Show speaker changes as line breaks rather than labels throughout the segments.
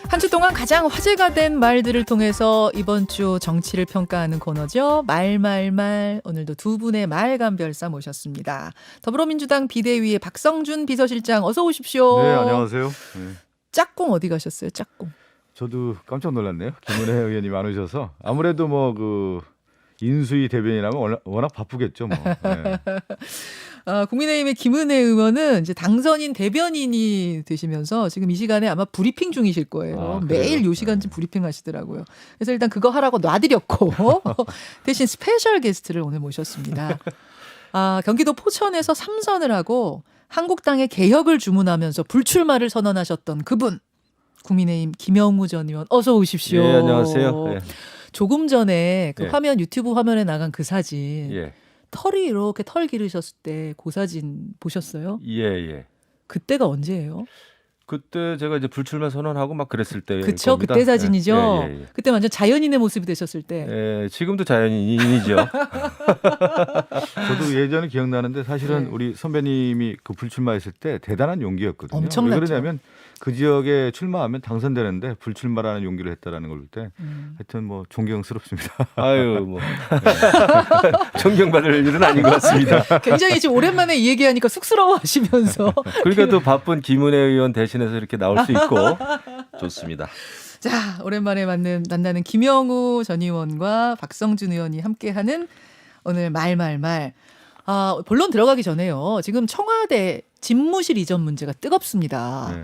한 주 동안 가장 화제가 된 말들을 통해서 이번 주 정치를 평가하는 코너죠. 말말말. 오늘도 두 분의 말감별사 모셨습니다. 더불어민주당 비대위의 박성준 비서실장 어서 오십시오.
네, 안녕하세요. 네.
짝꿍 어디 가셨어요? 짝꿍.
저도 깜짝 놀랐네요. 김은혜 의원이 많으셔서 아무래도 뭐 그 인수위 대변이라면 워낙 바쁘겠죠, 뭐. 네.
국민의힘의 김은혜 의원은 이제 당선인 대변인이 되시면서 지금 이 시간에 아마 브리핑 중이실 거예요. 매일 요 시간쯤 브리핑 하시더라고요. 그래서 일단 그거 하라고 놔드렸고 대신 스페셜 게스트를 오늘 모셨습니다. 경기도 포천에서 3선을 하고 한국당의 개혁을 주문하면서 불출마를 선언하셨던 그분. 국민의힘 김영우 전 의원 어서 오십시오.
네, 안녕하세요. 네.
조금 전에 그
네.
화면 유튜브 화면에 나간 그 사진.
예.
털이 이렇게 털 기르셨을 때 그 사진 보셨어요?
예, 예.
그때가 언제예요?
그때 제가 이제 불출마 선언하고 막 그랬을 때
그쵸?
겁니다.
그때 사진이죠?
예, 예, 예.
그때 완전 자연인의 모습이 되셨을 때.
예, 지금도 자연인이죠.
저도 예전에 기억나는데 사실은
네.
우리 선배님이 그 불출마했을 때 대단한 용기였거든요.
엄청났죠.
왜 그러냐면 그 지역에 출마하면 당선되는데 불출마라는 용기를 했다라는 걸 볼 때 하여튼 뭐 존경스럽습니다.
아유, 뭐 존경받을 일은 아닌 것 같습니다.
굉장히 지금 오랜만에 이 얘기하니까 쑥스러워하시면서.
그러니까 또 바쁜 김은혜 의원 대신해서 이렇게 나올 수 있고 좋습니다.
자, 오랜만에 만나는 김영우 전 의원과 박성준 의원이 함께하는 오늘 말말말. 본론 들어가기 전에요. 지금 청와대 집무실 이전 문제가 뜨겁습니다.
네.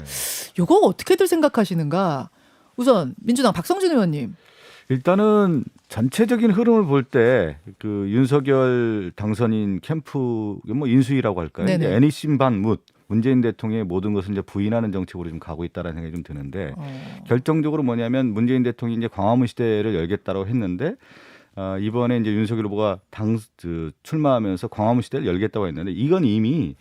요거 어떻게들 생각하시는가? 우선 민주당 박성준 의원님.
일단은 전체적인 흐름을 볼 때 그 윤석열 당선인 캠프 뭐 인수위라고 할까요?
네네.
이제 애니심반 묻 문재인 대통령의 모든 것을 이제 부인하는 정책으로 좀 가고 있다라는 생각이 좀 드는데 결정적으로 뭐냐면 문재인 대통령이 이제 광화문 시대를 열겠다고 했는데 이번에 이제 윤석열 후보가 출마하면서 광화문 시대를 열겠다고 했는데 이건 이미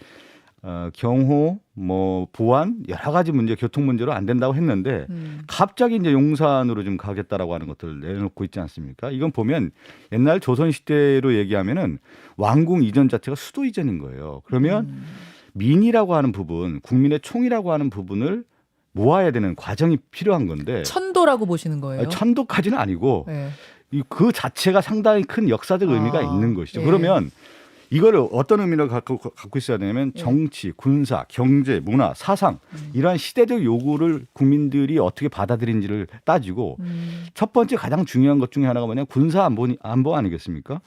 경호, 뭐 보안 여러 가지 문제, 교통 문제로 안 된다고 했는데 갑자기 이제 용산으로 좀 가겠다라고 하는 것들을 내놓고 있지 않습니까? 이건 보면 옛날 조선 시대로 얘기하면은 왕궁 이전 자체가 수도 이전인 거예요. 그러면 민이라고 하는 부분, 국민의 총이라고 하는 부분을 모아야 되는 과정이 필요한 건데
천도라고 보시는 거예요?
천도까지는 아니고
네.
그 자체가 상당히 큰 역사적 의미가 있는 것이죠.
예.
그러면 이거를 어떤 의미를 갖고 있어야 되냐면
예.
정치, 군사, 경제, 문화, 사상 이러한 시대적 요구를 국민들이 어떻게 받아들인지를 따지고 첫 번째 가장 중요한 것 중에 하나가 뭐냐면 군사 안보 아니겠습니까?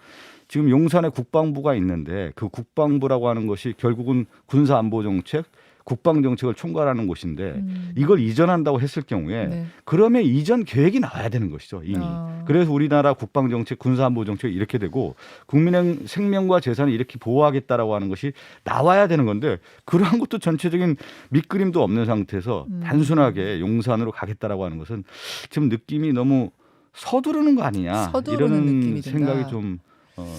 지금 용산에 국방부가 있는데 그 국방부라고 하는 것이 결국은 군사 안보 정책, 국방 정책을 총괄하는 곳인데 이걸 이전한다고 했을 경우에
네.
그러면 이전 계획이 나와야 되는 것이죠 이미. 그래서 우리나라 국방 정책, 군사 안보 정책이 이렇게 되고 국민의 생명과 재산을 이렇게 보호하겠다라고 하는 것이 나와야 되는 건데 그러한 것도 전체적인 밑그림도 없는 상태에서 단순하게 용산으로 가겠다라고 하는 것은 지금 느낌이 너무 서두르는 거 아니냐
서두르는
이런
느낌이 든다.
생각이 좀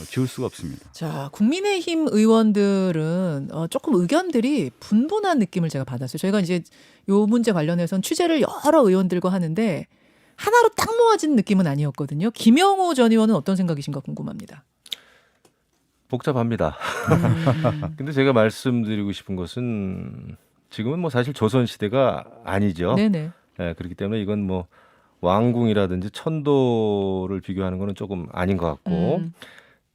지울 수가 없습니다.
자, 국민의힘 의원들은 조금 의견들이 분분한 느낌을 제가 받았어요. 저희가 이제 요 문제 관련해서는 취재를 여러 의원들과 하는데 하나로 딱 모아진 느낌은 아니었거든요. 김영우 전 의원은 어떤 생각이신가 궁금합니다.
복잡합니다. 근데 제가 말씀드리고 싶은 것은 지금은 뭐 사실 조선 시대가 아니죠.
네네.
예, 그렇기 때문에 이건 뭐 왕궁이라든지 천도를 비교하는 거는 조금 아닌 것 같고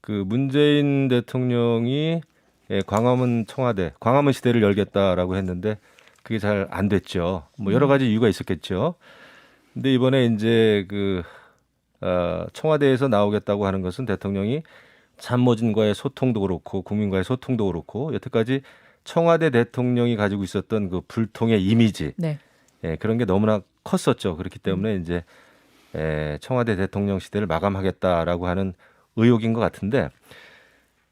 그 문재인 대통령이 광화문 시대를 열겠다라고 했는데 그게 잘 안 됐죠. 뭐 여러 가지 이유가 있었겠죠. 근데 이번에 이제 청와대에서 나오겠다고 하는 것은 대통령이 참모진과의 소통도 그렇고 국민과의 소통도 그렇고 여태까지 청와대 대통령이 가지고 있었던 그 불통의 이미지
네.
그런 게 너무나 컸었죠. 그렇기 때문에 이제 청와대 대통령 시대를 마감하겠다라고 하는 의혹인 것 같은데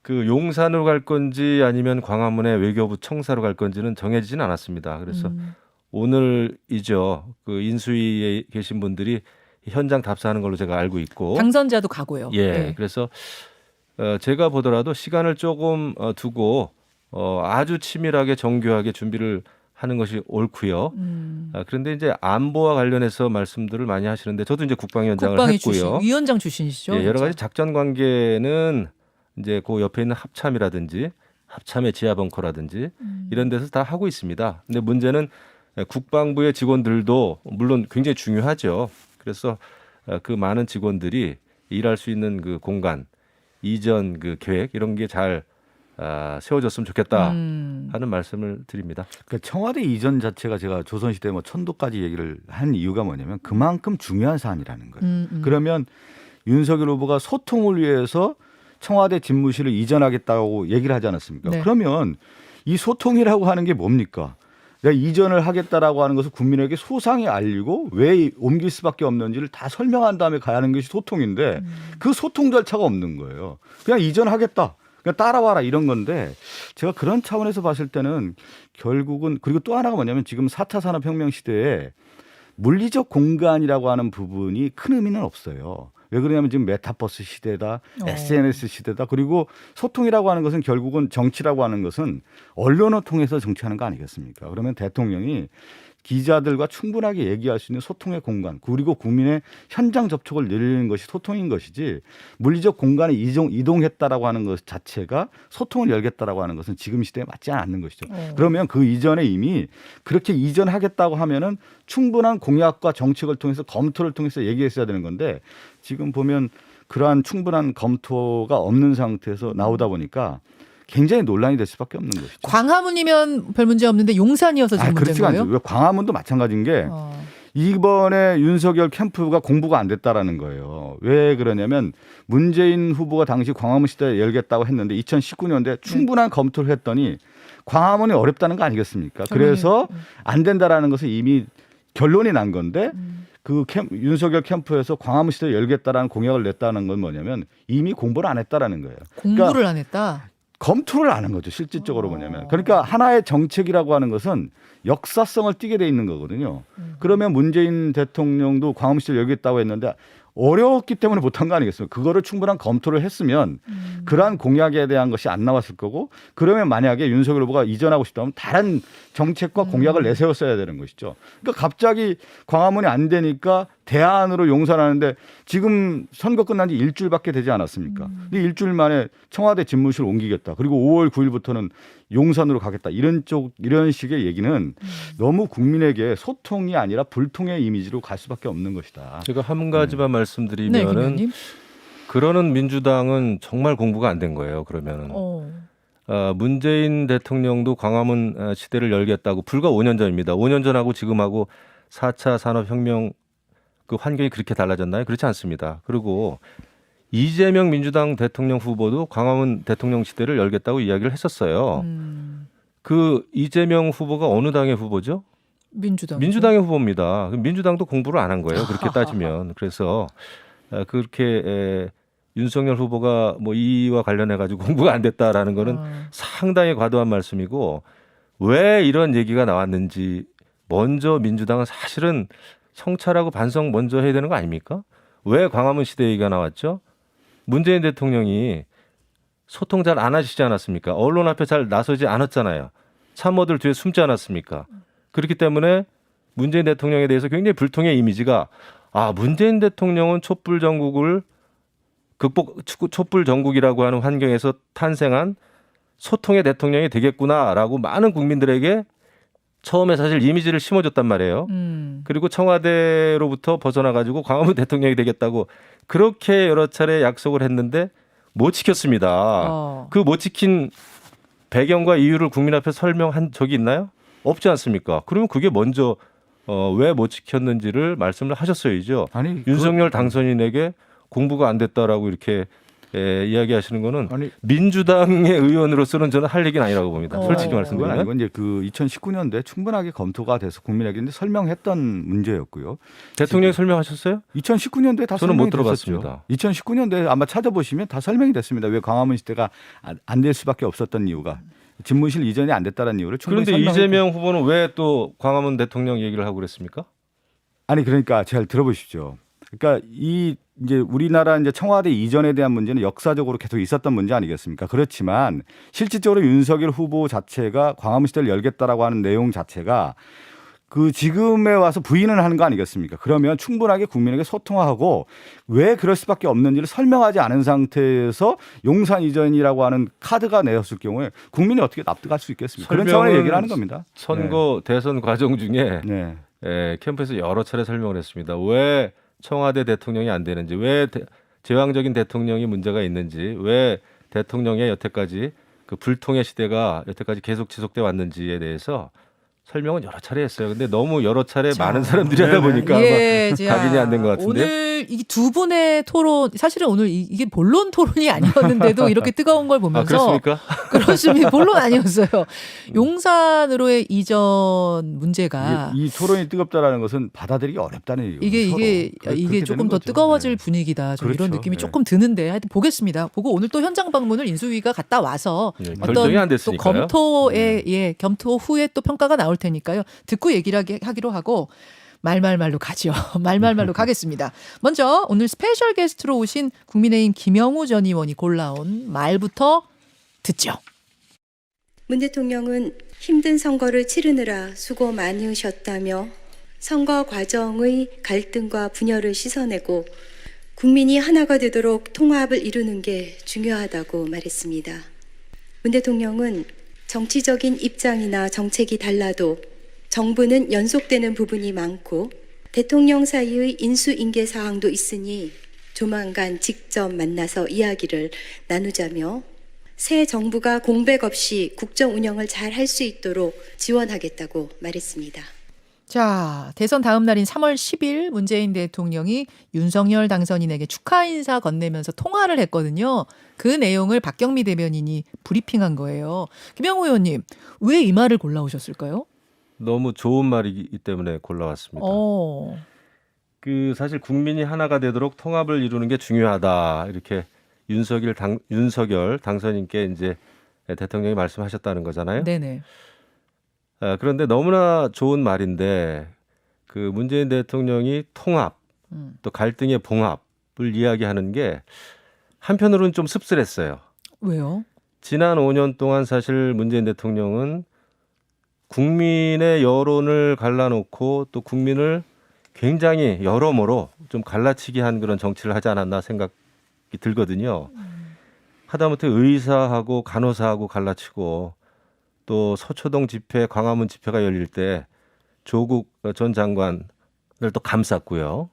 그 용산으로 갈 건지 아니면 광화문의 외교부 청사로 갈 건지는 정해지진 않았습니다. 그래서 오늘이죠. 그 인수위에 계신 분들이 현장 답사하는 걸로 제가 알고 있고
당선자도 가고요.
예.
네.
그래서 제가 보더라도 시간을 조금 두고 아주 치밀하게 정교하게 준비를 하는 것이 옳고요. 그런데 이제 안보와 관련해서 말씀들을 많이 하시는데 저도 이제 국방위원장을 했고요.
위원장 출신이시죠?
예, 여러 가지 작전 관계는 이제 그 옆에 있는 합참이라든지 합참의 지하 벙커라든지 이런 데서 다 하고 있습니다. 근데 문제는 국방부의 직원들도 물론 굉장히 중요하죠. 그래서 그 많은 직원들이 일할 수 있는 그 공간, 이전 그 계획 이런 게 잘 세워졌으면 좋겠다 하는 말씀을 드립니다.
그러니까 청와대 이전 자체가 제가 조선시대 뭐 천도까지 얘기를 한 이유가 뭐냐면 그만큼 중요한 사안이라는 거예요. 그러면 윤석열 후보가 소통을 위해서 청와대 집무실을 이전하겠다고 얘기를 하지 않았습니까?
네.
그러면 이 소통이라고 하는 게 뭡니까? 내가 이전을 하겠다라고 하는 것을 국민에게 소상히 알리고 왜 옮길 수밖에 없는지를 다 설명한 다음에 가야 하는 것이 소통인데 그 소통 절차가 없는 거예요. 그냥 이전하겠다. 그냥 따라와라 이런 건데 제가 그런 차원에서 봤을 때는 결국은 그리고 또 하나가 뭐냐면 지금 4차 산업혁명 시대에 물리적 공간이라고 하는 부분이 큰 의미는 없어요. 왜 그러냐면 지금 메타버스 시대다, SNS 시대다. 그리고 소통이라고 하는 것은 결국은 정치라고 하는 것은 언론을 통해서 정치하는 거 아니겠습니까? 그러면 대통령이 기자들과 충분하게 얘기할 수 있는 소통의 공간 그리고 국민의 현장 접촉을 늘리는 것이 소통인 것이지 물리적 공간에 이동했다라고 하는 것 자체가 소통을 열겠다라고 하는 것은 지금 시대에 맞지 않는 것이죠. 그러면 그 이전에 이미 그렇게 이전하겠다고 하면은 충분한 공약과 정책을 통해서 검토를 통해서 얘기했어야 되는 건데 지금 보면 그러한 충분한 검토가 없는 상태에서 나오다 보니까 굉장히 논란이 될 수밖에 없는 것이죠.
광화문이면 별 문제 없는데 용산이어서 지금 문제인
그렇지가
거예요?
않죠. 왜 광화문도 마찬가지인 게 이번에 윤석열 캠프가 공부가 안 됐다라는 거예요. 왜 그러냐면 문재인 후보가 당시 광화문 시대에 열겠다고 했는데 2019년도에 충분한 검토를 했더니 광화문이 어렵다는 거 아니겠습니까? 그래서 안 된다라는 것은 이미 결론이 난 건데 윤석열 캠프에서 광화문 시대에 열겠다라는 공약을 냈다는 건 뭐냐면 이미 공부를 안 했다라는 거예요.
공부를
그러니까
안 했다?
검토를 안 한 거죠. 실질적으로 뭐냐면. 그러니까 하나의 정책이라고 하는 것은 역사성을 띠게 돼 있는 거거든요. 그러면 문재인 대통령도 광화문 시대를 열겠다고 했는데 어려웠기 때문에 못한 거 아니겠습니까? 그거를 충분한 검토를 했으면 그러한 공약에 대한 것이 안 나왔을 거고 그러면 만약에 윤석열 후보가 이전하고 싶다면 다른 정책과 공약을 내세웠어야 되는 것이죠. 그러니까 갑자기 광화문이 안 되니까 대안으로 용산하는데 지금 선거 끝난 지 일주일밖에 되지 않았습니까? 근데 일주일 만에 청와대 집무실을 옮기겠다. 그리고 5월 9일부터는 용산으로 가겠다. 이런 식의 얘기는 너무 국민에게 소통이 아니라 불통의 이미지로 갈 수밖에 없는 것이다.
제가 한 가지만 말씀드리면은
네,
그러는 민주당은 정말 공부가 안 된 거예요. 그러면은 문재인 대통령도 광화문 시대를 열겠다고 불과 5년 전입니다. 5년 전하고 지금하고 4차 산업혁명 그 환경이 그렇게 달라졌나요? 그렇지 않습니다. 그리고 이재명 민주당 대통령 후보도 광화문 대통령 시대를 열겠다고 이야기를 했었어요. 그 이재명 후보가 어느 당의 후보죠? 민주당의 후보입니다. 민주당도 공부를 안 한 거예요. 그렇게 따지면. 그래서 그렇게 윤석열 후보가 뭐 이와 관련해 가지고 공부가 안 됐다라는 거는 상당히 과도한 말씀이고 왜 이런 얘기가 나왔는지 먼저 민주당은 사실은 성찰하고 반성 먼저 해야 되는 거 아닙니까? 왜 광화문 시대 얘기가 나왔죠? 문재인 대통령이 소통 잘 안 하시지 않았습니까? 언론 앞에 잘 나서지 않았잖아요. 참모들 뒤에 숨지 않았습니까? 그렇기 때문에 문재인 대통령에 대해서 굉장히 불통의 이미지가 문재인 대통령은 촛불 전국을 촛불 전국이라고 하는 환경에서 탄생한 소통의 대통령이 되겠구나라고 많은 국민들에게 처음에 사실 이미지를 심어줬단 말이에요. 그리고 청와대로부터 벗어나가지고 광화문 대통령이 되겠다고 그렇게 여러 차례 약속을 했는데 못 지켰습니다. 그 못 지킨 배경과 이유를 국민 앞에 설명한 적이 있나요? 없지 않습니까? 그러면 그게 먼저 왜 못 지켰는지를 말씀을 하셨어야죠. 윤석열 당선인에게 공부가 안 됐다라고 이렇게 이야기하시는 거는 민주당의 의원으로서는 저는 할 얘기는 아니라고 봅니다. 솔직히 말씀드리면.
이건 이제 그 2019년도에 충분하게 검토가 돼서 국민에게 설명했던 문제였고요.
대통령이 설명하셨어요?
2019년도에 다
저는
설명이
못 들어봤습니다.
2019년도에 아마 찾아보시면 다 설명이 됐습니다. 왜 광화문 시대가 안 될 수밖에 없었던 이유가. 집무실 이전이 안 됐다는 이유를 충분히
그런데 이재명 후보는 왜 또 광화문 대통령 얘기를 하고 그랬습니까?
그러니까 잘 들어보십시오. 그러니까 이제 우리나라 이제 청와대 이전에 대한 문제는 역사적으로 계속 있었던 문제 아니겠습니까? 그렇지만 실질적으로 윤석열 후보 자체가 광화문 시대를 열겠다라고 하는 내용 자체가 그 지금에 와서 부인을 하는 거 아니겠습니까? 그러면 충분하게 국민에게 소통하고 왜 그럴 수밖에 없는지를 설명하지 않은 상태에서 용산 이전이라고 하는 카드가 내었을 경우에 국민이 어떻게 납득할 수 있겠습니까? 그런 차원의 얘기를 하는 겁니다.
선거 대선 과정 중에
네.
캠프에서 여러 차례 설명을 했습니다. 왜 청와대 대통령이 안 되는지, 왜 제왕적인 대통령이 문제가 있는지, 왜 대통령의 여태까지 그 불통의 시대가 여태까지 계속 지속돼 왔는지에 대해서 설명은 여러 차례 했어요. 근데 너무 여러 차례
자,
많은 사람들이 하다 보니까 아마
자,
각인이 안 된 것 같은데.
오늘 이 두 분의 토론, 사실은 오늘 이게 본론 토론이 아니었는데도 이렇게 뜨거운 걸 보면서
그렇습니까?
그렇습니다. 본론 아니었어요. 용산으로의 이전 문제가
이 토론이 뜨겁다라는 것은 받아들이기 어렵다는 얘기예요.
이게 조금 더 뜨거워질 분위기다. 좀
그렇죠.
이런 느낌이
네.
조금 드는데 하여튼 보겠습니다. 보고 오늘 또 현장 방문을 인수위가 갔다 와서
결정이 안
또
됐으니까요.
검토 후에 또 평가가 나올 테니까요. 듣고 얘기를 하기로 하고 말말말로 가죠. 말말말로 가겠습니다. 먼저 오늘 스페셜 게스트로 오신 국민의힘 김영우 전 의원이 골라온 말부터 듣죠.
문 대통령은 힘든 선거를 치르느라 수고 많으셨다며 선거 과정의 갈등과 분열을 씻어내고 국민이 하나가 되도록 통합을 이루는 게 중요하다고 말했습니다. 문 대통령은 정치적인 입장이나 정책이 달라도 정부는 연속되는 부분이 많고 대통령 사이의 인수인계 사항도 있으니 조만간 직접 만나서 이야기를 나누자며 새 정부가 공백 없이 국정 운영을 잘 할 수 있도록 지원하겠다고 말했습니다.
자, 대선 다음 날인 3월 10일 문재인 대통령이 윤석열 당선인에게 축하 인사 건네면서 통화를 했거든요. 그 내용을 박경미 대변인이 브리핑한 거예요. 김영우 의원님, 왜 이 말을 골라오셨을까요?
너무 좋은 말이기 때문에 골라왔습니다. 그 사실 국민이 하나가 되도록 통합을 이루는 게 중요하다. 이렇게 윤석열 당선인께 이제 대통령이 말씀하셨다는 거잖아요.
네네.
그런데 너무나 좋은 말인데 그 문재인 대통령이 통합 또 갈등의 봉합을 이야기하는 게 한편으로는 좀 씁쓸했어요.
왜요?
지난 5년 동안 사실 문재인 대통령은 국민의 여론을 갈라놓고 또 국민을 굉장히 여러모로 좀 갈라치기 한 그런 정치를 하지 않았나 생각이 들거든요. 하다못해 의사하고 간호사하고 갈라치고 또 서초동 집회, 광화문 집회가 열릴 때 조국 전 장관을 또 감쌌고요.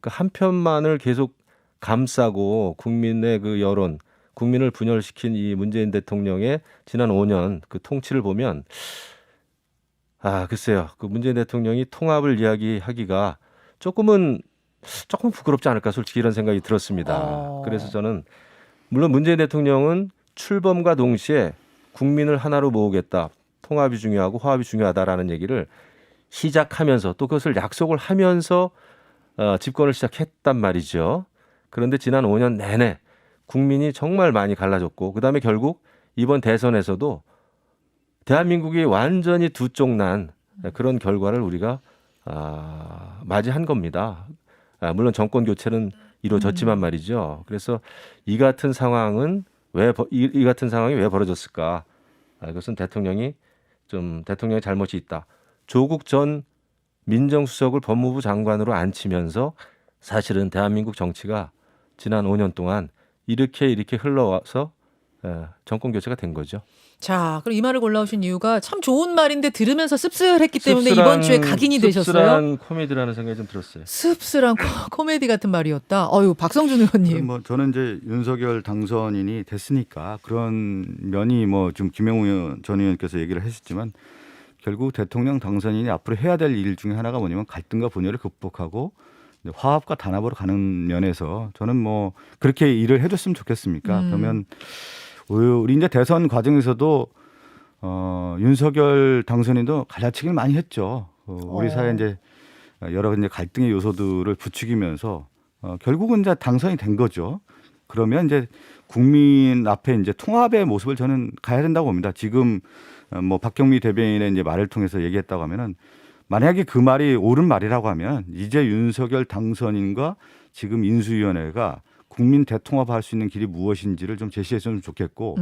그 한편만을 계속 감싸고 국민의 그 여론, 국민을 분열시킨 이 문재인 대통령의 지난 5년 그 통치를 보면 글쎄요. 그 문재인 대통령이 통합을 이야기하기가 조금 부끄럽지 않을까 솔직히 이런 생각이 들었습니다. 그래서 저는 물론 문재인 대통령은 출범과 동시에 국민을 하나로 모으겠다. 통합이 중요하고 화합이 중요하다라는 얘기를 시작하면서 또 그것을 약속을 하면서 집권을 시작했단 말이죠. 그런데 지난 5년 내내 국민이 정말 많이 갈라졌고 그다음에 결국 이번 대선에서도 대한민국이 완전히 두 쪽 난 그런 결과를 우리가 맞이한 겁니다. 물론 정권 교체는 이루어졌지만 말이죠. 그래서 이 같은 상황은 이 같은 상황이 왜 벌어졌을까? 이것은 대통령의 잘못이 있다. 조국 전 민정수석을 법무부 장관으로 앉히면서 사실은 대한민국 정치가 지난 5년 동안 이렇게 흘러와서 정권 교체가 된 거죠.
자, 그럼 이 말을 골라오신 이유가 참 좋은 말인데 들으면서 씁쓸했기 때문에 이번 주에 각인이 되셨어요?
씁쓸한 코미디라는 생각이 좀 들었어요.
씁쓸한 코미디 같은 말이었다. 박성준 의원님.
저는 이제 윤석열 당선인이 됐으니까 그런 면이 좀 김영우 전 의원께서 얘기를 하셨지만 결국 대통령 당선인이 앞으로 해야 될 일 중에 하나가 뭐냐면 갈등과 분열을 극복하고 화합과 단합으로 가는 면에서 저는 그렇게 일을 해줬으면 좋겠습니까? 그러면 우리 이제 대선 과정에서도 윤석열 당선인도 갈라치기를 많이 했죠. 우리 사회 이제 여러 이제 갈등의 요소들을 부추기면서 결국은 이제 당선이 된 거죠. 그러면 이제 국민 앞에 이제 통합의 모습을 저는 가야 된다고 봅니다. 지금 박경미 대변인의 이제 말을 통해서 얘기했다고 하면은 만약에 그 말이 옳은 말이라고 하면 이제 윤석열 당선인과 지금 인수위원회가 국민 대통합할 수 있는 길이 무엇인지를 좀 제시했으면 좋겠고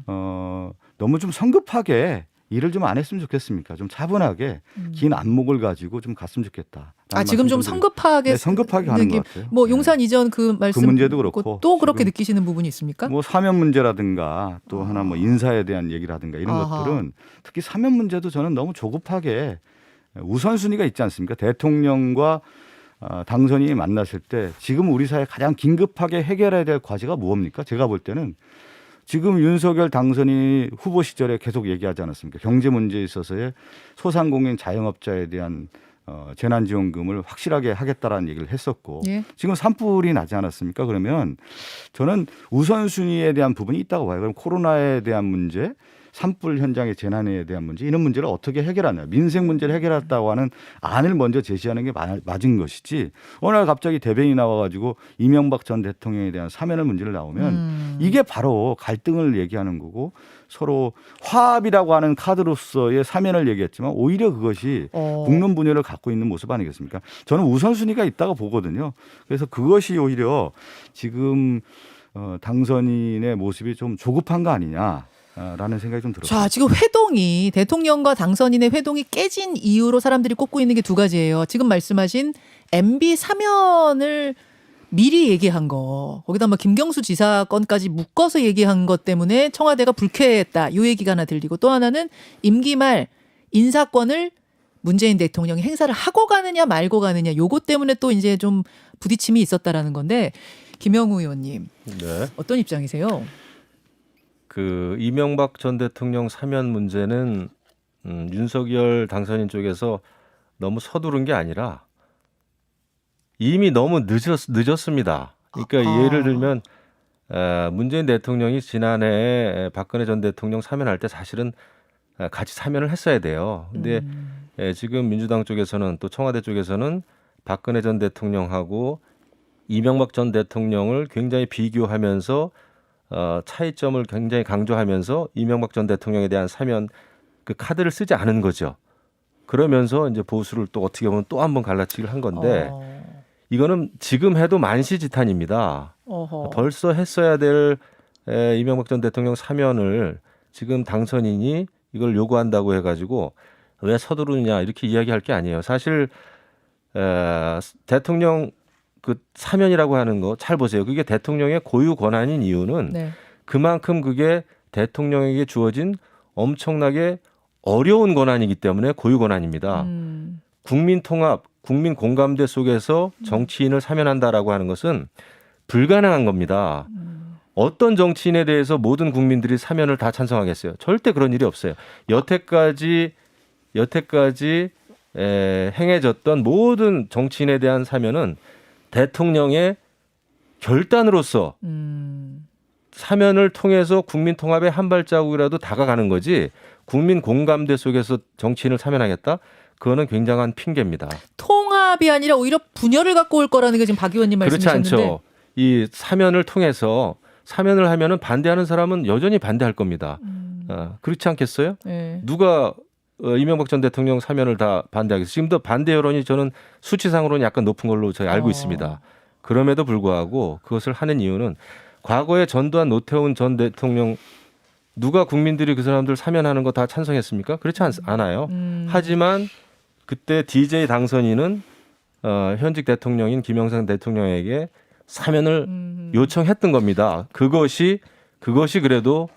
너무 좀 성급하게 일을 좀 안 했으면 좋겠습니까? 좀 차분하게 긴 안목을 가지고 좀 갔으면 좋겠다.
지금 좀 성급하게
네, 성급하게 하는 것 같아요.
뭐
네.
용산 이전 그 말씀
그 문제도 그렇고
또 그렇게
지금
느끼시는 부분이 있습니까?
뭐 사면 문제라든가 또 하나 뭐 인사에 대한 얘기라든가 이런
아하.
것들은 특히 사면 문제도 저는 너무 조급하게 우선순위가 있지 않습니까? 대통령과 당선인이 만났을 때 지금 우리 사회 가장 긴급하게 해결해야 될 과제가 뭡니까? 제가 볼 때는 지금 윤석열 당선인이 후보 시절에 계속 얘기하지 않았습니까? 경제 문제에 있어서의 소상공인 자영업자에 대한 재난지원금을 확실하게 하겠다라는 얘기를 했었고
예.
지금 산불이 나지 않았습니까? 그러면 저는 우선순위에 대한 부분이 있다고 봐요. 그럼 코로나에 대한 문제, 산불 현장의 재난에 대한 문제 이런 문제를 어떻게 해결하냐. 민생 문제를 해결했다고 하는 안을 먼저 제시하는 게 맞은 것이지 어느 날 갑자기 대변인이 나와가지고 이명박 전 대통령에 대한 사면을 문제를 나오면 이게 바로 갈등을 얘기하는 거고 서로 화합이라고 하는 카드로서의 사면을 얘기했지만 오히려 그것이 국론 분열을 갖고 있는 모습 아니겠습니까? 저는 우선순위가 있다고 보거든요. 그래서 그것이 오히려 지금 당선인의 모습이 좀 조급한 거 아니냐. 라는 생각이 좀 들어요.
자, 지금 회동이 대통령과 당선인의 회동이 깨진 이유로 사람들이 꼽고 있는 게 두 가지예요. 지금 말씀하신 MB 사면을 미리 얘기한 거, 거기다 뭐 김경수 지사 건까지 묶어서 얘기한 것 때문에 청와대가 불쾌했다. 이 얘기가 하나 들리고 또 하나는 임기 말 인사권을 문재인 대통령이 행사를 하고 가느냐 말고 가느냐 요거 때문에 또 이제 좀 부딪힘이 있었다라는 건데 김영우 의원님
네.
어떤 입장이세요?
그 이명박 전 대통령 사면 문제는 윤석열 당선인 쪽에서 너무 서두른 게 아니라 이미 너무 늦었습니다. 그러니까 예를 들면 문재인 대통령이 지난해 박근혜 전 대통령 사면할 때 사실은 같이 사면을 했어야 돼요. 근데 지금 민주당 쪽에서는 또 청와대 쪽에서는 박근혜 전 대통령하고 이명박 전 대통령을 굉장히 비교하면서 차이점을 굉장히 강조하면서 이명박 전 대통령에 대한 사면 그 카드를 쓰지 않은 거죠. 그러면서 이제 보수를 또 어떻게 보면 또 한 번 갈라치기를 한 건데 이거는 지금 해도 만시지탄입니다. 벌써 했어야 될 이명박 전 대통령 사면을 지금 당선인이 이걸 요구한다고 해가지고 왜 서두르냐 이렇게 이야기할 게 아니에요. 사실 대통령 그 사면이라고 하는 거 잘 보세요. 그게 대통령의 고유 권한인 이유는
네.
그만큼 그게 대통령에게 주어진 엄청나게 어려운 권한이기 때문에 고유 권한입니다. 국민 통합, 국민 공감대 속에서 정치인을 사면한다라고 하는 것은 불가능한 겁니다. 어떤 정치인에 대해서 모든 국민들이 사면을 다 찬성하겠어요? 절대 그런 일이 없어요. 여태까지 행해졌던 모든 정치인에 대한 사면은 대통령의 결단으로서 사면을 통해서 국민 통합의 한 발자국이라도 다가가는 거지 국민 공감대 속에서 정치인을 사면하겠다? 그거는 굉장한 핑계입니다.
통합이 아니라 오히려 분열을 갖고 올 거라는 게 지금 박 의원님
그렇지
말씀이셨는데.
않죠. 이 사면을 통해서 사면을 하면은 반대하는 사람은 여전히 반대할 겁니다. 그렇지 않겠어요?
네.
누가 이명박 전 대통령 사면을 다 반대하겠어요? 지금도 반대 여론이 저는 수치상으로는 약간 높은 걸로 저희 알고 있습니다. 그럼에도 불구하고 그것을 하는 이유는 과거에 전두환 노태운 전 대통령 누가 국민들이 그 사람들 사면하는 거 다 찬성했습니까? 그렇지 않아요. 하지만 그때 DJ 당선인은 현직 대통령인 김영삼 대통령에게 사면을 요청했던 겁니다. 그것이 그래도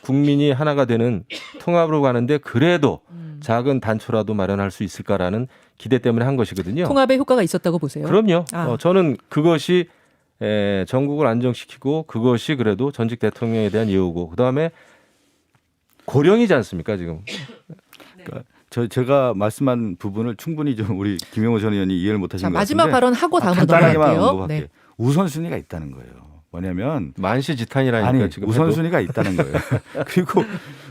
국민이 하나가 되는 통합으로 가는데 그래도 작은 단초라도 마련할 수 있을까라는 기대 때문에 한 것이거든요.
통합의 효과가 있었다고 보세요?
그럼요. 저는 그것이 전국을 안정시키고 그것이 그래도 전직 대통령에 대한 예우고 그다음에 고령이지 않습니까 지금.
그러니까 제가 말씀한 부분을 충분히 좀 우리 김영호 전 의원이 이해를 못하신 것 같은데
마지막 발언 하고 다음으로
간단하게만
넘어갈게요.
언급할게요.
네.
우선순위가 있다는 거예요. 뭐냐면
만시지탄이라니까
아니
지금
우선순위가 있다는 거예요. 그리고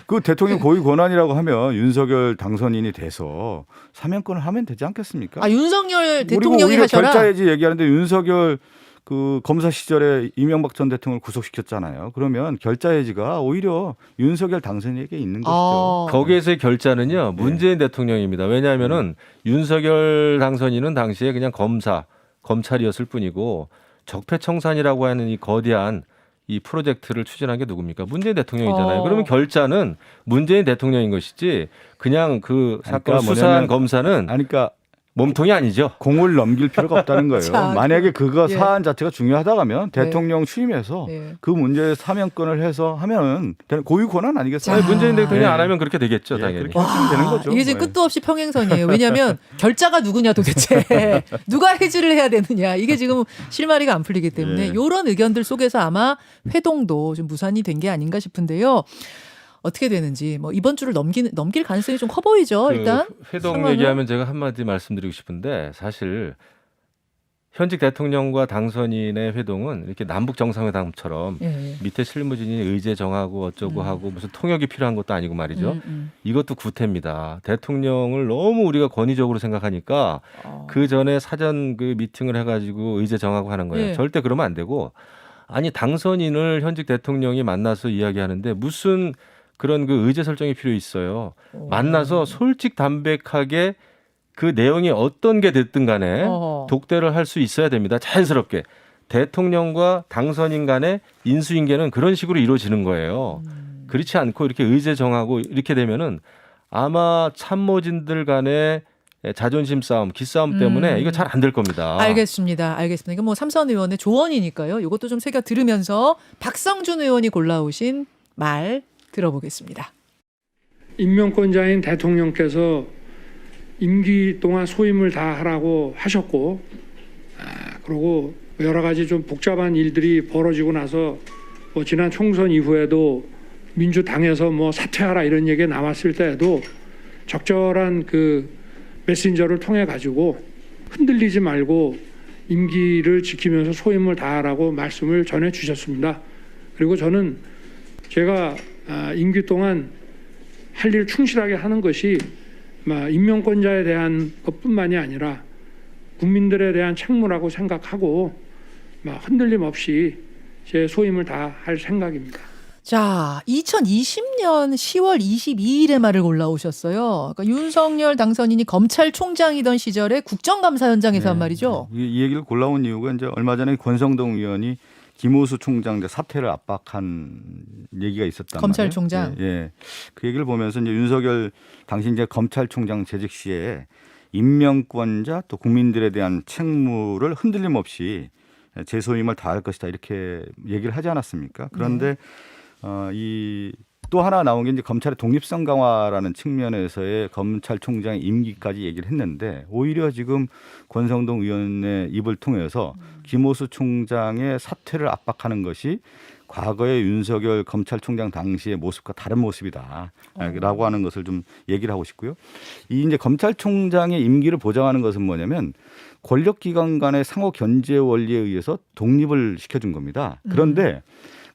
그 대통령 고유 권한이라고 하면 윤석열 당선인이 돼서 사면권을 하면 되지 않겠습니까?
윤석열
그리고
대통령이
오히려
하셔라.
결자해지 얘기하는데 윤석열 그 검사 시절에 이명박 전 대통령을 구속시켰잖아요. 그러면 결자해지가 오히려 윤석열 당선인에게 있는 것이죠.
거기에서의 결자는요 문재인 대통령입니다. 왜냐하면은 윤석열 당선인은 당시에 그냥 검찰이었을 뿐이고 적폐청산이라고 하는 이 거대한 이 프로젝트를 추진한 게 누굽니까? 문재인 대통령이잖아요.
어.
그러면 결자는 문재인 대통령인 것이지 그냥 그 사건
그러니까
수사한
뭐냐면-
검사는
아니, 그러니까
몸통이 아니죠.
공을 넘길 필요가 없다는 거예요.
자,
만약에 그거
예.
사안 자체가 중요하다고 하면
네.
대통령 취임해서
예.
그 문제에 사면권을 해서 하면 고유 권한 아니겠어요?
자,
아니, 문재인 대통령이
예.
안 하면 그렇게 되겠죠,
예,
당연히.
그렇게 하시면 되는 거죠.
이게 지금
예.
끝도 없이 평행선이에요. 왜냐하면 결자가 누구냐 도대체 누가 해지를 해야 되느냐 이게 지금 실마리가 안 풀리기 때문에
예.
이런 의견들 속에서 아마 회동도 좀 무산이 된 게 아닌가 싶은데요. 어떻게 되는지 뭐 이번 주를 넘길 가능성이 좀 커 보이죠.
그
일단
회동
상황은?
얘기하면 제가 한마디 말씀드리고 싶은데 사실 현직 대통령과 당선인의 회동은 이렇게 남북 정상회담처럼
예.
밑에 실무진이 의제 정하고 어쩌고 하고 무슨 통역이 필요한 것도 아니고 말이죠. 이것도 구태입니다. 대통령을 너무 우리가 권위적으로 생각하니까 그 전에 사전 그 미팅을 해가지고 의제 정하고 하는 거예요.
예.
절대 그러면 안 되고 아니 당선인을 현직 대통령이 만나서 이야기하는데 무슨 그런 그 의제 설정이 필요 있어요. 만나서 솔직담백하게 그 내용이 어떤 게 됐든 간에
어허.
독대를 할 수 있어야 됩니다. 자연스럽게. 대통령과 당선인 간의 인수인계는 그런 식으로 이루어지는 거예요. 그렇지 않고 이렇게 의제 정하고 이렇게 되면은 아마 참모진들 간의 자존심 싸움, 기싸움 때문에 이거 잘 안 될 겁니다.
알겠습니다. 이거 뭐 삼선 의원의 조언이니까요. 이것도 좀 새겨 들으면서 박성준 의원이 골라오신 말 들어보겠습니다.
임명권자인 대통령께서 임기 동안 소임을 다 하라고 하셨고, 그리고 여러 가지 좀 복잡한 일들이 벌어지고 나서 뭐 지난 총선 이후에도 민주당에서 뭐 사퇴하라 이런 얘기가 나왔을 때에도 적절한 그 메신저를 통해 가지고 흔들리지 말고 임기를 지키면서 소임을 다하라고 말씀을 전해 주셨습니다. 그리고 저는 제가 임기 동안 할 일 충실하게 하는 것이 임명권자에 대한 것뿐만이 아니라 국민들에 대한 책무라고 생각하고 흔들림 없이 제 소임을 다할 생각입니다.
자, 2020년 10월 22일에 말을 골라오셨어요. 그러니까 윤석열 당선인이 검찰총장이던 시절에 국정감사 현장에서 한 말이죠.
이 얘기를 골라온 이유가 이제 얼마 전에 권성동 의원이 김호수 총장 사퇴를 압박한 얘기가 있었단
검찰총장.
말이에요. 예. 그 얘기를 보면서 이제 윤석열 당시 이제 검찰총장 재직 시에 임명권자 또 국민들에 대한 책무를 흔들림 없이 제 소임을 다할 것이다 이렇게 얘기를 하지 않았습니까? 그런데 이 또 하나 나온 게 이제 검찰의 독립성 강화라는 측면에서의 검찰총장의 임기까지 얘기를 했는데 오히려 지금 권성동 의원의 입을 통해서 김호수 총장의 사퇴를 압박하는 것이 과거의 윤석열 검찰총장 당시의 모습과 다른 모습이다라고 하는 것을 좀 얘기를 하고 싶고요. 이 이제 검찰총장의 임기를 보장하는 것은 뭐냐면 권력기관 간의 상호 견제 원리에 의해서 독립을 시켜준 겁니다. 그런데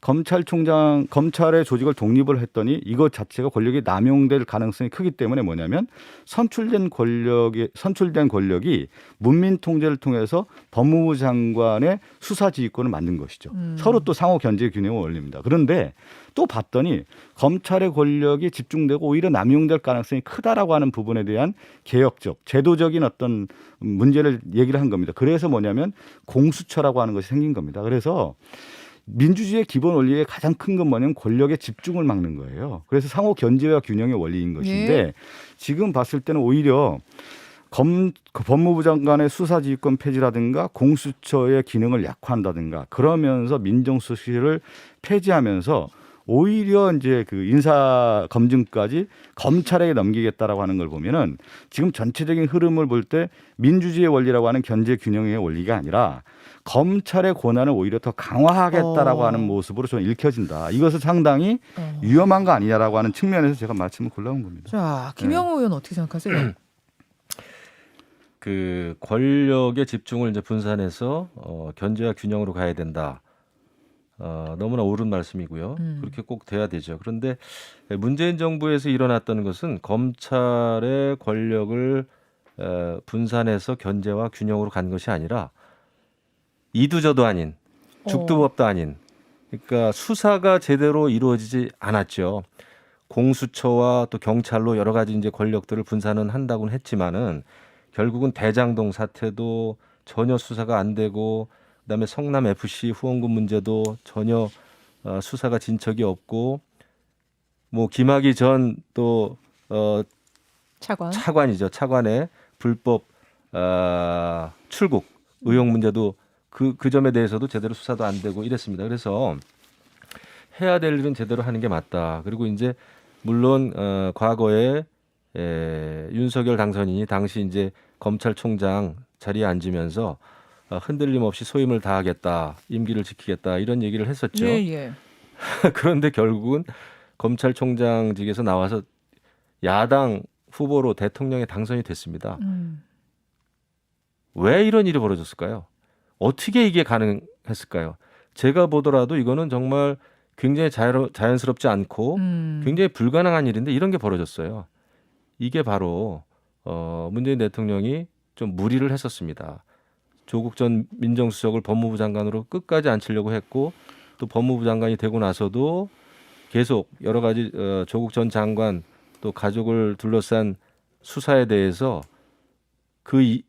검찰의 조직을 독립을 했더니 이것 자체가 권력이 남용될 가능성이 크기 때문에 뭐냐면 선출된 권력이 문민 통제를 통해서 법무부 장관의 수사 지휘권을 만든 것이죠. 서로 또 상호 견제 균형을 올립니다. 그런데 또 봤더니 검찰의 권력이 집중되고 오히려 남용될 가능성이 크다라고 하는 부분에 대한 개혁적, 제도적인 어떤 문제를 얘기를 한 겁니다. 그래서 뭐냐면 공수처라고 하는 것이 생긴 겁니다. 그래서 민주주의의 기본 원리의 가장 큰 건 뭐냐면 권력의 집중을 막는 거예요. 그래서 상호 견제와 균형의 원리인 것인데
예.
지금 봤을 때는 오히려 법무부 장관의 수사지휘권 폐지라든가 공수처의 기능을 약화한다든가 그러면서 민정수석실을 폐지하면서 오히려 이제 그 인사 검증까지 검찰에게 넘기겠다라고 하는 걸 보면은 지금 전체적인 흐름을 볼 때 민주주의의 원리라고 하는 견제 균형의 원리가 아니라 검찰의 권한을 오히려 더 강화하겠다라고 하는 모습으로 좀 읽혀진다. 이것은 상당히 위험한 거 아니냐라고 하는 측면에서 제가 말씀을 골라온 겁니다.
자, 김영우 의원 어떻게 생각하세요?
그 권력의 집중을 이제 분산해서 견제와 균형으로 가야 된다. 너무나 옳은 말씀이고요. 그렇게 꼭 돼야 되죠. 그런데 문재인 정부에서 일어났던 것은 검찰의 권력을 분산해서 견제와 균형으로 간 것이 아니라 이두저도 아닌 죽두법도 아닌 그러니까 수사가 제대로 이루어지지 않았죠. 공수처와 또 경찰로 여러 가지 이제 권력들을 분산은 한다고는 했지만은 결국은 대장동 사태도 전혀 수사가 안 되고 그다음에 성남 FC 후원금 문제도 전혀 수사가 진척이 없고 뭐 김학의 전 또
차관.
차관의 불법 출국 의혹 문제도 그 점에 대해서도 제대로 수사도 안 되고 이랬습니다. 그래서 해야 될 일은 제대로 하는 게 맞다. 그리고 이제 물론 과거에 윤석열 당선인이 당시 이제 검찰총장 자리에 앉으면서 흔들림 없이 소임을 다하겠다, 임기를 지키겠다 이런 얘기를 했었죠.
예, 예.
그런데 결국은 검찰총장직에서 나와서 야당 후보로 대통령에 당선이 됐습니다. 왜 이런 일이 벌어졌을까요? 어떻게 이게 가능했을까요? 제가 보더라도 이거는 정말 굉장히 자연스럽지 않고 굉장히 불가능한 일인데 이런 게 벌어졌어요. 이게 바로 문재인 대통령이 좀 무리를 했었습니다. 조국 전 민정수석을 법무부 장관으로 끝까지 앉히려고 했고 또 법무부 장관이 되고 나서도 계속 여러 가지 조국 전 장관 또 가족을 둘러싼 수사에 대해서 그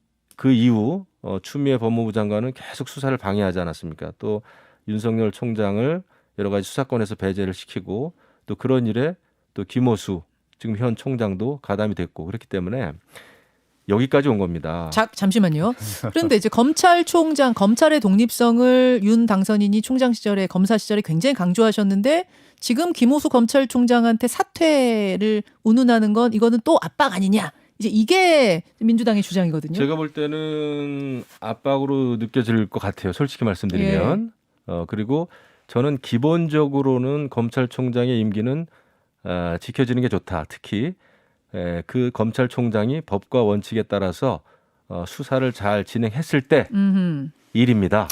이후 추미애 법무부 장관은 계속 수사를 방해하지 않았습니까? 또 윤석열 총장을 여러 가지 수사권에서 배제를 시키고 또 그런 일에 또 김호수 지금 현 총장도 가담이 됐고 그렇기 때문에 여기까지 온 겁니다.
잠시만요. 그런데 이제 검찰의 독립성을 윤 당선인이 총장 시절에 검사 시절에 굉장히 강조하셨는데 지금 김호수 검찰총장한테 사퇴를 운운하는 건 이거는 또 압박 아니냐? 이제 이게 민주당의 주장이거든요.
제가 볼 때는 압박으로 느껴질 것 같아요. 솔직히 말씀드리면. 그리고 저는 기본적으로는 검찰총장의 임기는 지켜지는 게 좋다. 특히 그 검찰총장이 법과 원칙에 따라서 수사를 잘 진행했을 때 일입니다.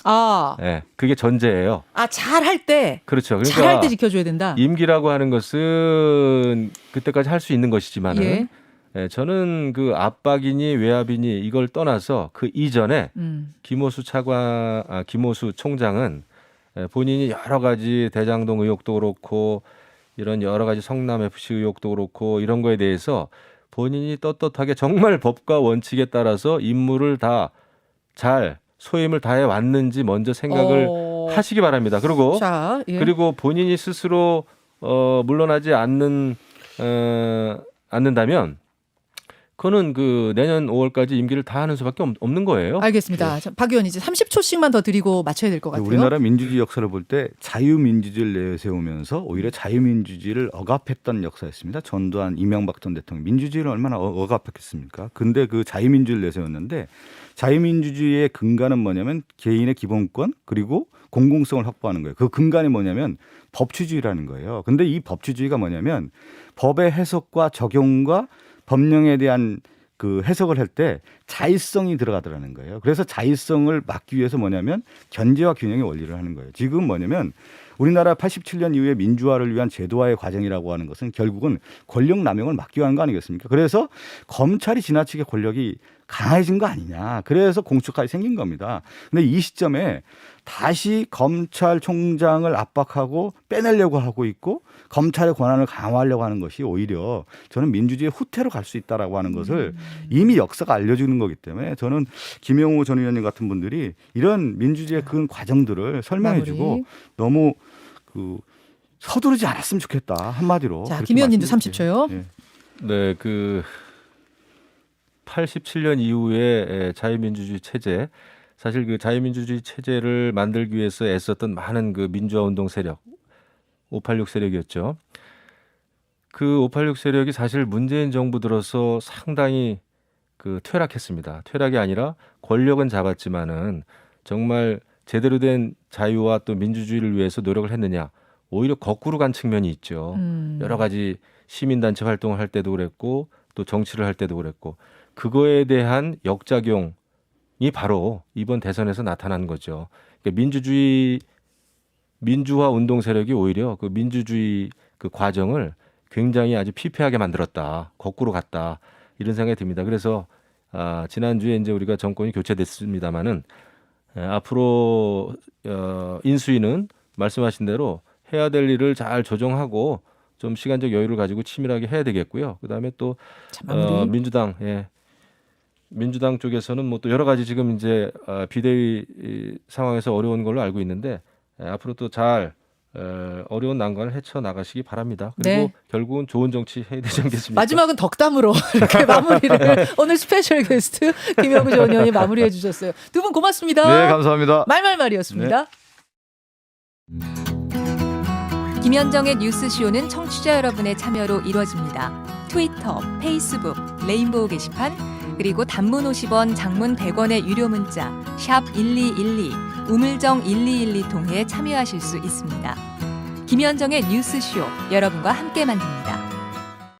그게 전제예요.
잘할 때.
그렇죠. 그러니까
잘할 때 지켜줘야 된다.
임기라고 하는 것은 그때까지 할 수 있는 것이지만은 저는 그 압박이니 외압이니 이걸 떠나서 그 이전에 김호수 총장은 본인이 여러 가지 대장동 의혹도 그렇고 이런 여러 가지 성남 FC 의혹도 그렇고 이런 거에 대해서 본인이 떳떳하게 정말 법과 원칙에 따라서 임무를 다 잘 소임을 다해 왔는지 먼저 생각을 하시기 바랍니다. 그리고 그리고 본인이 스스로 물러나지 않는다면 그거는 그 내년 5월까지 임기를 다 하는 수밖에 없는 거예요.
알겠습니다. 박 의원 이제 30초씩만 더 드리고 마쳐야 될 것 같아요.
우리나라 민주주의 역사를 볼 때 자유민주주의를 내세우면서 오히려 자유민주주의를 억압했던 역사였습니다. 전두환, 이명박 전 대통령 민주주의를 얼마나 억압했겠습니까? 근데 그 자유민주주의를 내세웠는데 자유민주주의의 근간은 뭐냐면 개인의 기본권 그리고 공공성을 확보하는 거예요. 그 근간이 뭐냐면 법치주의라는 거예요. 근데 이 법치주의가 뭐냐면 법의 해석과 적용과 법령에 대한 그 해석을 할 때 자의성이 들어가더라는 거예요. 그래서 자의성을 막기 위해서 뭐냐면 견제와 균형의 원리를 하는 거예요. 지금 뭐냐면 우리나라 87년 이후에 민주화를 위한 제도화의 과정이라고 하는 것은 결국은 권력 남용을 막기 위한 거 아니겠습니까? 그래서 검찰이 지나치게 권력이 강해진 거 아니냐. 그래서 공수처까지 생긴 겁니다. 근데 이 시점에 다시 검찰총장을 압박하고 빼내려고 하고 있고 검찰의 권한을 강화하려고 하는 것이 오히려 저는 민주주의의 후퇴로 갈 수 있다라고 하는 것을 이미 역사가 알려주는 거기 때문에 저는 김영우 전 의원님 같은 분들이 이런 민주주의의 그 과정들을 설명해주고 너무 서두르지 않았으면 좋겠다 한마디로.
자, 김 의원님도 30초요.
네, 그 87년 이후에 자유민주주의 체제, 사실 그 자유민주주의 체제를 만들기 위해서 애썼던 많은 그 민주화 운동 세력, 586 세력이었죠. 그 586 세력이 사실 문재인 정부 들어서 상당히 그 퇴락했습니다. 퇴락이 아니라 권력은 잡았지만은 정말 제대로 된 자유와 또 민주주의를 위해서 노력을 했느냐? 오히려 거꾸로 간 측면이 있죠. 여러 가지 시민단체 활동을 할 때도 그랬고 또 정치를 할 때도 그랬고 그거에 대한 역작용이 바로 이번 대선에서 나타난 거죠. 그러니까 민주화 운동 세력이 오히려 그 민주주의 그 과정을 굉장히 아주 피폐하게 만들었다. 거꾸로 갔다. 이런 생각이 듭니다. 그래서 지난주에 이제 우리가 정권이 교체됐습니다마는 앞으로 인수위는 말씀하신 대로 해야 될 일을 잘 조정하고 좀 시간적 여유를 가지고 치밀하게 해야 되겠고요. 그다음에 또 민주당 쪽에서는 뭐 또 여러 가지 지금 이제 비대위 상황에서 어려운 걸로 알고 있는데 앞으로 또 잘 어려운 난관을 헤쳐나가시기 바랍니다. 그리고
네.
결국은 좋은 정치 해야 되지 않겠습니까?
마지막은 덕담으로 이렇게 마무리를 오늘 스페셜 게스트 김영우 전 의원이 마무리해 주셨어요. 두 분 고맙습니다.
네, 감사합니다.
말말말이었습니다.
김현정의 뉴스쇼는 청취자 여러분의 참여로 이루어집니다. 트위터, 페이스북, 레인보우 게시판, 그리고 단문 50원, 장문 100원의 유료 문자 샵 1212, 우물정 1212 통해 참여하실 수 있습니다. 김현정의 뉴스쇼, 여러분과 함께 만듭니다.